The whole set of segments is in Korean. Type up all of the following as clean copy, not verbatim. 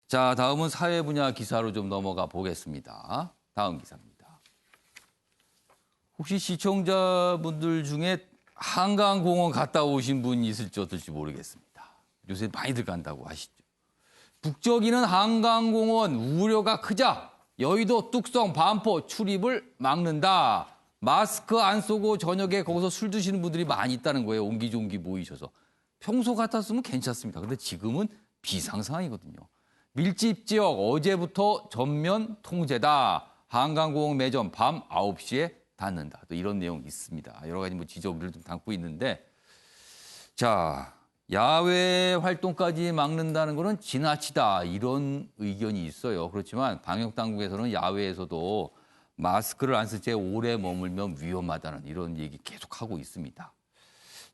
자, 다음은 사회 분야 기사로 좀 넘어가 보겠습니다. 다음 기사입니다. 혹시 시청자분들 중에 한강공원 갔다 오신 분 있을지 어떨지 모르겠습니다. 요새 많이들 간다고 하시죠. 북적이는 한강공원 우려가 크자 여의도 뚝성 반포 출입을 막는다. 마스크 안 쓰고 저녁에 거기서 술 드시는 분들이 많이 있다는 거예요. 옹기종기 모이셔서. 평소 같았으면 괜찮습니다. 근데 지금은 비상 상황이거든요. 밀집 지역 어제부터 전면 통제다. 한강공원 매점 밤 9시에 닫는다. 또 이런 내용이 있습니다. 여러 가지 지적을 좀 담고 있는데, 자, 야외 활동까지 막는다는 거는 지나치다 이런 의견이 있어요. 그렇지만 방역 당국에서는 야외에서도 마스크를 안 쓸 채 오래 머물면 위험하다는 이런 얘기 계속하고 있습니다.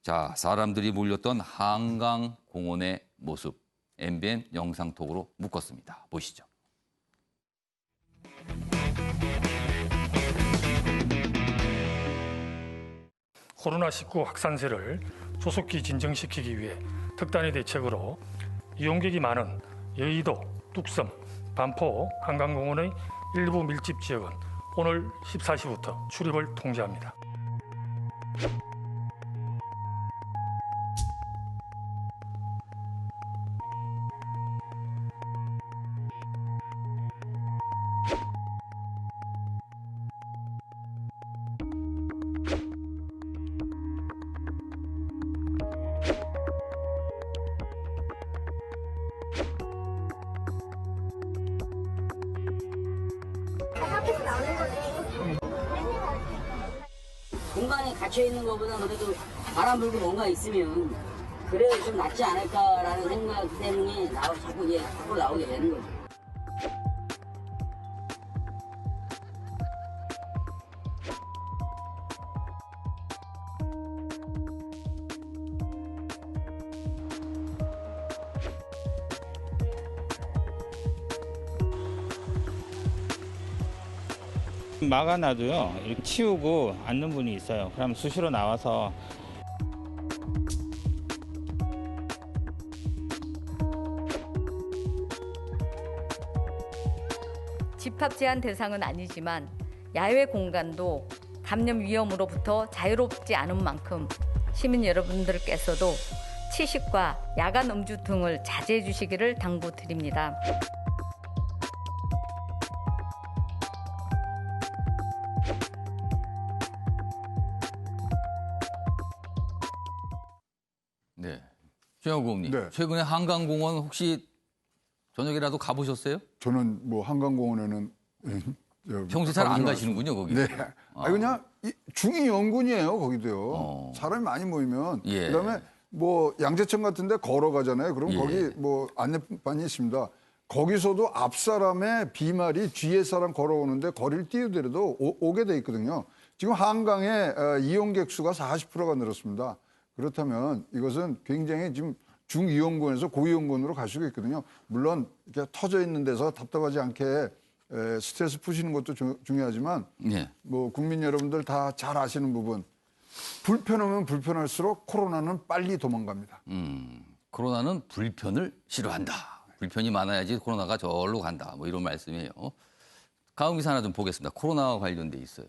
자, 사람들이 몰렸던 한강공원의 모습 MBN 영상톡으로 묶었습니다. 보시죠. 코로나19 확산세를 조속히 진정시키기 위해 특단의 대책으로 이용객이 많은 여의도, 뚝섬, 반포, 한강공원의 일부 밀집 지역은 오늘 14시부터 출입을 통제합니다. 공간에 갇혀 있는 것보다 그래도 바람 불고 뭔가 있으면 그래야 좀 낫지 않을까라는 생각 때문에 자꾸 이제 밖으로 나오게 되는 거죠. 막아놔도요, 이렇게 치우고 앉는 분이 있어요. 그럼 수시로 나와서 집합 제한 대상은 아니지만 야외 공간도 감염 위험으로부터 자유롭지 않은 만큼 시민 여러분들께서도 치식과 야간 음주 등을 자제해 주시기를 당부드립니다. 네, 최영호 의원님. 네. 최근에 한강공원 혹시 저녁이라도 가보셨어요? 저는 뭐 한강공원에는 평소에 잘 안 가보지 가시는군요, 거기. 네. 아니 그냥 중이연gun이에요, 거기도요. 어. 사람이 많이 모이면 예. 그다음에 뭐 양재천 같은데 걸어가잖아요. 그럼 예. 거기 뭐 안내판이 있습니다. 거기서도 앞 사람의 비말이 뒤에 사람 걸어오는데 거리를 뛰어들어도 오게 돼 있거든요. 지금 한강에 이용객 수가 40%가 늘었습니다. 그렇다면 이것은 굉장히 지금 중이용군에서 고이용군으로 갈 수가 있거든요. 물론 이렇게 터져 있는 데서 답답하지 않게 스트레스 푸시는 것도 중요하지만 예. 뭐 국민 여러분들 다 잘 아시는 부분, 불편하면 불편할수록 코로나는 빨리 도망갑니다. 코로나는 불편을 싫어한다. 불편이 많아야지 코로나가 저절로 간다. 뭐 이런 말씀이에요. 다음 기사 하나 좀 보겠습니다. 코로나와 관련돼 있어요.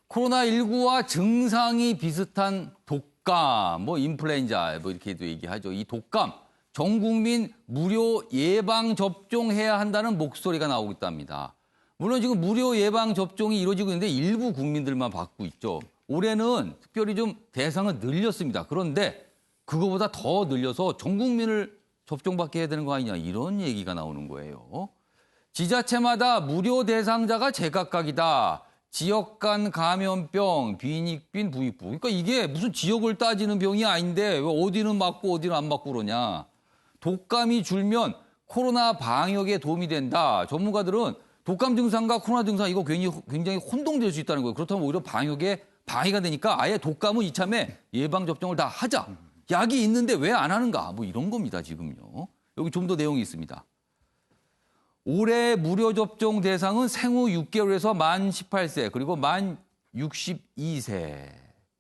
코로나19와 증상이 비슷한 독감, 뭐 인플루엔자, 뭐 이렇게도 얘기하죠. 이 독감, 전 국민 무료 예방 접종해야 한다는 목소리가 나오고 있답니다. 물론 지금 무료 예방 접종이 이루어지고 있는데 일부 국민들만 받고 있죠. 올해는 특별히 좀 대상을 늘렸습니다. 그런데 그거보다 더 늘려서 전 국민을 접종받게 해야 되는 거 아니냐 이런 얘기가 나오는 거예요. 지자체마다 무료 대상자가 제각각이다. 지역 간 감염병, 빈익빈, 부익부. 그러니까 이게 무슨 지역을 따지는 병이 아닌데 왜 어디는 맞고 어디는 안 맞고 그러냐. 독감이 줄면 코로나 방역에 도움이 된다. 전문가들은 독감 증상과 코로나 증상 이거 굉장히 혼동될 수 있다는 거예요. 그렇다면 오히려 방역에 방해가 되니까 아예 독감은 이참에 예방접종을 다 하자. 약이 있는데 왜 안 하는가. 뭐 이런 겁니다, 지금요. 여기 좀 더 내용이 있습니다. 올해 무료 접종 대상은 생후 6개월에서 만 18세 그리고 만 62세,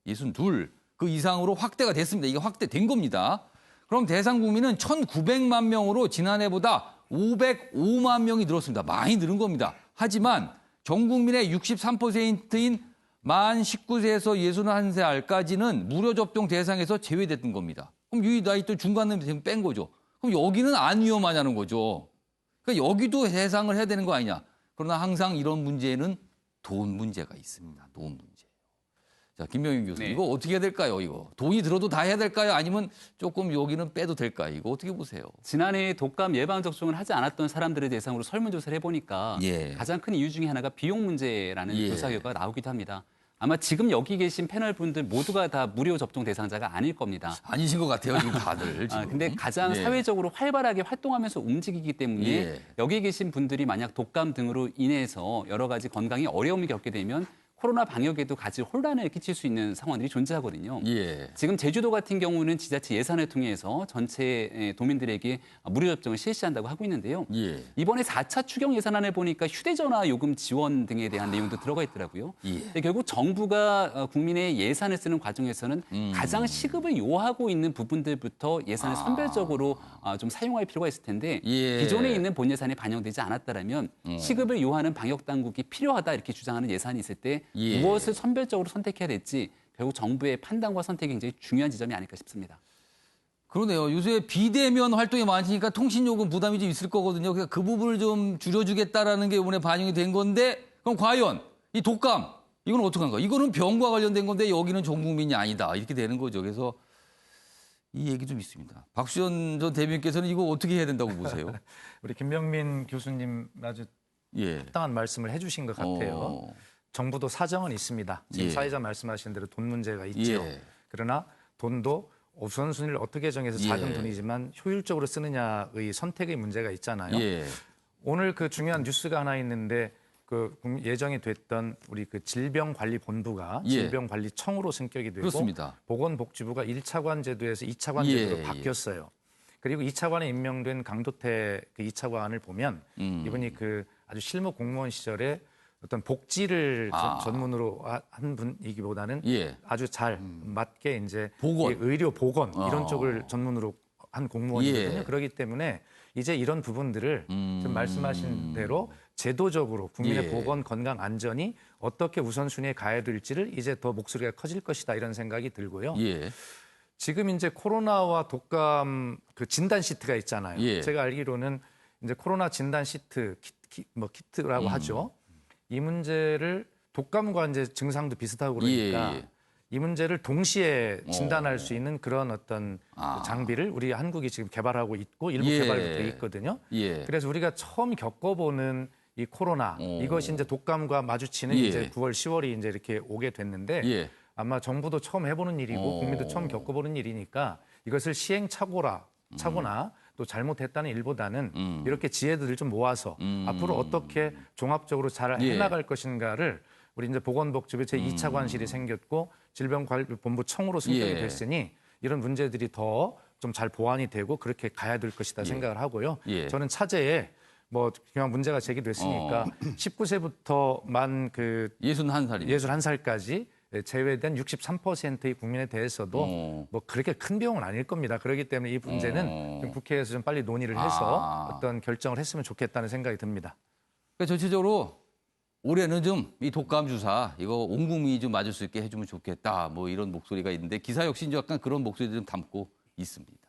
62, 그 이상으로 확대가 됐습니다. 이게 확대된 겁니다. 그럼 대상 국민은 1,900만 명으로 지난해보다 505만 명이 늘었습니다. 많이 늘은 겁니다. 하지만 전 국민의 63%인 만 19세에서 61세 알까지는 무료 접종 대상에서 제외됐던 겁니다. 그럼 이 나이 또 중간은 뺀 거죠. 그럼 여기는 안 위험하냐는 거죠. 그러니까 여기도 대상을 해야 되는 거 아니냐. 그러나 항상 이런 문제는 돈 문제가 있습니다. 돈 문제. 자, 김명윤 교수님, 네. 이거 어떻게 해야 될까요, 이거? 돈이 들어도 다 해야 될까요? 아니면 조금 여기는 빼도 될까요? 이거 어떻게 보세요? 지난해 독감 예방 접종을 하지 않았던 사람들을 대상으로 설문조사를 해보니까 예. 가장 큰 이유 중에 하나가 비용 문제라는 예. 조사 결과가 나오기도 합니다. 아마 지금 여기 계신 패널 분들 모두가 다 무료 접종 대상자가 아닐 겁니다. 아니신 것 같아요, 지금 다들. 지금. 근데 가장 예. 사회적으로 활발하게 활동하면서 움직이기 때문에 예. 여기 계신 분들이 만약 독감 등으로 인해서 여러 가지 건강에 어려움을 겪게 되면 코로나 방역에도 같이 혼란을 끼칠 수 있는 상황들이 존재하거든요. 예. 지금 제주도 같은 경우는 지자체 예산을 통해서 전체 도민들에게 무료 접종을 실시한다고 하고 있는데요. 예. 이번에 4차 추경 예산안을 보니까 휴대전화 요금 지원 등에 대한 내용도 들어가 있더라고요. 예. 근데 결국 정부가 국민의 예산을 쓰는 과정에서는 가장 시급을 요하고 있는 부분들부터 예산을 선별적으로 좀 사용할 필요가 있을 텐데 예. 기존에 있는 본 예산이 반영되지 않았다라면 시급을 요하는 방역 당국이 필요하다 이렇게 주장하는 예산이 있을 때 예. 무엇을 선별적으로 선택해야 될지 결국 정부의 판단과 선택이 굉장히 중요한 지점이 아닐까 싶습니다. 그러네요. 요새 비대면 활동이 많으니까 통신요금 부담이 좀 있을 거거든요. 그러니까 그 부분을 좀 줄여주겠다라는 게 이번에 반영이 된 건데 그럼 과연 이 독감 이건 어떻게 한 거야? 이거는 병과 관련된 건데 여기는 전 국민이 아니다. 이렇게 되는 거죠. 그래서 이 얘기 좀 있습니다. 박수현 전 대변인께서는 이거 어떻게 해야 된다고 보세요? 우리 김명민 교수님 아주 예. 합당한 말씀을 해주신 것 같아요. 정부도 사정은 있습니다. 지금 예. 사회자 말씀하신 대로 돈 문제가 있죠. 예. 그러나 돈도 우선순위를 어떻게 정해서 작은 예. 돈이지만 효율적으로 쓰느냐의 선택의 문제가 있잖아요. 예. 오늘 그 중요한 뉴스가 하나 있는데 그 예정이 됐던 우리 그 질병관리본부가 예. 질병관리청으로 성격이 되고 그렇습니다. 보건복지부가 1차관 제도에서 2차관 예. 제도로 바뀌었어요. 그리고 2차관에 임명된 강도태 그 2차관을 보면 이분이 그 아주 실무 공무원 시절에 어떤 복지를 전문으로 한 분이기보다는 예. 아주 잘 맞게 이제 보건. 이 의료 보건 이런 쪽을 전문으로 한 공무원이거든요. 예. 그렇기 때문에 이제 이런 부분들을 지금 말씀하신 대로 제도적으로 국민의 예. 보건 건강 안전이 어떻게 우선순위에 가야 될지를 이제 더 목소리가 커질 것이다 이런 생각이 들고요. 예. 지금 이제 코로나와 독감 그 진단 시트가 있잖아요. 예. 제가 알기로는 이제 코로나 진단 시트 키트라고 하죠. 이 문제를 독감과 이제 증상도 비슷하고 그러니까 예. 이 문제를 동시에 진단할 수 있는 그런 어떤 장비를 우리 한국이 지금 개발하고 있고 일부 예. 개발도 돼 있거든요. 예. 그래서 우리가 처음 겪어보는 이 코로나 이것이 이제 독감과 마주치는 예. 이제 9월, 10월이 이제 이렇게 오게 됐는데 예. 아마 정부도 처음 해보는 일이고 국민도 처음 겪어보는 일이니까 이것을 시행착오나 또 잘못했다는 일보다는 이렇게 지혜들을 좀 모아서 앞으로 어떻게 종합적으로 잘 예. 해나갈 것인가를 우리 이제 보건복지부 제2차관실이 생겼고 질병관리본부 청으로 승격이 예. 됐으니 이런 문제들이 더 좀 잘 보완이 되고 그렇게 가야 될 것이다 생각을 하고요. 예. 저는 차제에 뭐 그냥 문제가 제기됐으니까 19세부터 만 그 61살입니다. 61살까지 제외된 63%의 국민에 대해서도 뭐 그렇게 큰 비용은 아닐 겁니다. 그렇기 때문에 이 문제는 좀 국회에서 좀 빨리 논의를 해서 어떤 결정을 했으면 좋겠다는 생각이 듭니다. 그러니까 전체적으로 올해는 좀 이 독감 주사 이거 온 국민이 좀 맞을 수 있게 해주면 좋겠다. 뭐 이런 목소리가 있는데 기사 역시 이제 약간 그런 목소리를 좀 담고 있습니다.